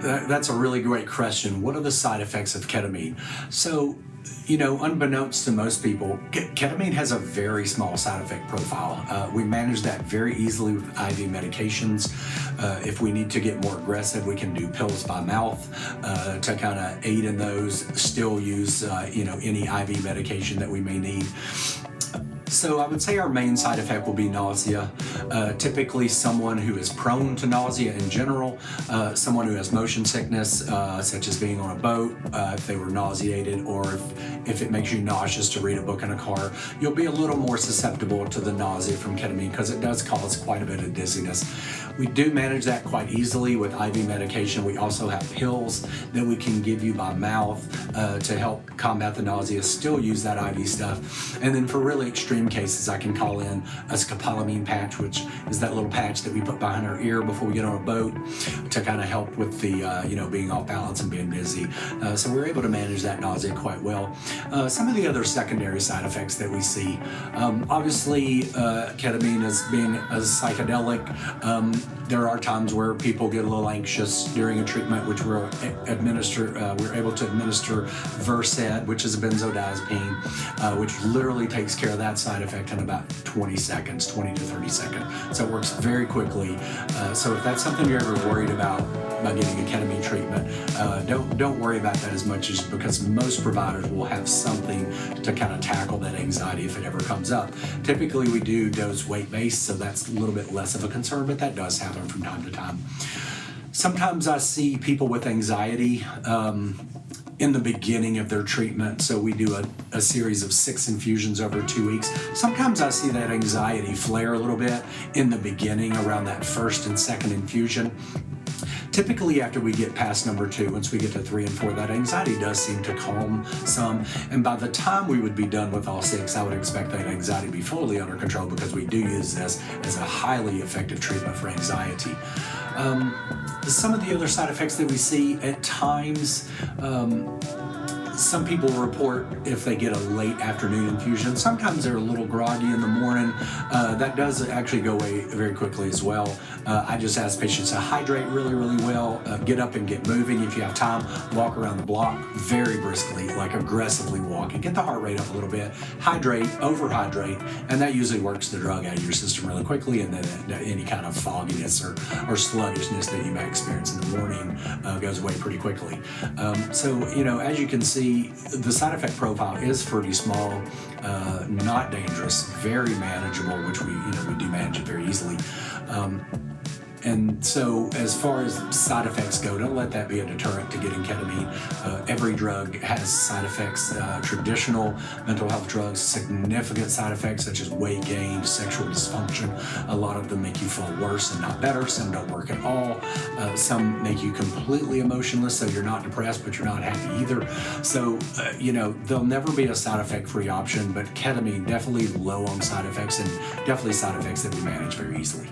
That's a really great question. What are the side effects of ketamine? So, unbeknownst to most people, ketamine has a very small side effect profile. We manage that very easily with IV medications. If we need to get more aggressive, we can do pills by mouth to kind of aid in those. Still use, any IV medication that we may need. So I would say our main side effect will be nausea. Typically someone who is prone to nausea in general, someone who has motion sickness, such as being on a boat, if they were nauseated, or if it makes you nauseous to read a book in a car, you'll be a little more susceptible to the nausea from ketamine because it does cause quite a bit of dizziness. We do manage that quite easily with IV medication. We also have pills that we can give you by mouth to help combat the nausea, still use that IV stuff. And then for really extreme cases, I can call in a scopolamine patch, which is that little patch that we put behind our ear before we get on a boat to kind of help with the, being off balance and being dizzy. So we're able to manage that nausea quite well. Some of the other secondary side effects that we see, obviously ketamine as being a psychedelic, there are times where people get a little anxious during a treatment, which we're able to administer Versed, which is a benzodiazepine, which literally takes care of that side effect in about 20 seconds, 20 to 30 seconds. So it works very quickly. So if that's something you're ever worried about by getting a ketamine treatment, don't worry about that as much, because most providers will have something to kind of tackle that anxiety if it ever comes up. Typically we do dose weight-based, so that's a little bit less of a concern, but that does happen from time to time. Sometimes I see people with anxiety in the beginning of their treatment. So we do a series of 6 infusions over 2 weeks. Sometimes I see that anxiety flare a little bit in the beginning around that first and second infusion. Typically after we get past number 2, once we get to 3 and 4, that anxiety does seem to calm some. And by the time we would be done with all 6, I would expect that anxiety to be fully under control, because we do use this as a highly effective treatment for anxiety. Some of the other side effects that we see at times, some people report if they get a late afternoon infusion. Sometimes they're a little groggy in the morning. That does actually go away very quickly as well. I just ask patients to hydrate really, really well, get up and get moving. If you have time, walk around the block very briskly, like aggressively walking. Get the heart rate up a little bit, hydrate, overhydrate, and that usually works the drug out of your system really quickly, and then any kind of fogginess or sluggishness that you may experience in the morning goes away pretty quickly. So, as you can see, the side effect profile is pretty small, not dangerous, very manageable, which we do manage it very easily. And so as far as side effects go, don't let that be a deterrent to getting ketamine. Every drug has side effects. Traditional mental health drugs, significant side effects such as weight gain, sexual dysfunction. A lot of them make you feel worse and not better. Some don't work at all. Some make you completely emotionless, so you're not depressed, but you're not happy either. So, there'll never be a side effect-free option, but ketamine definitely low on side effects, and definitely side effects that we manage very easily.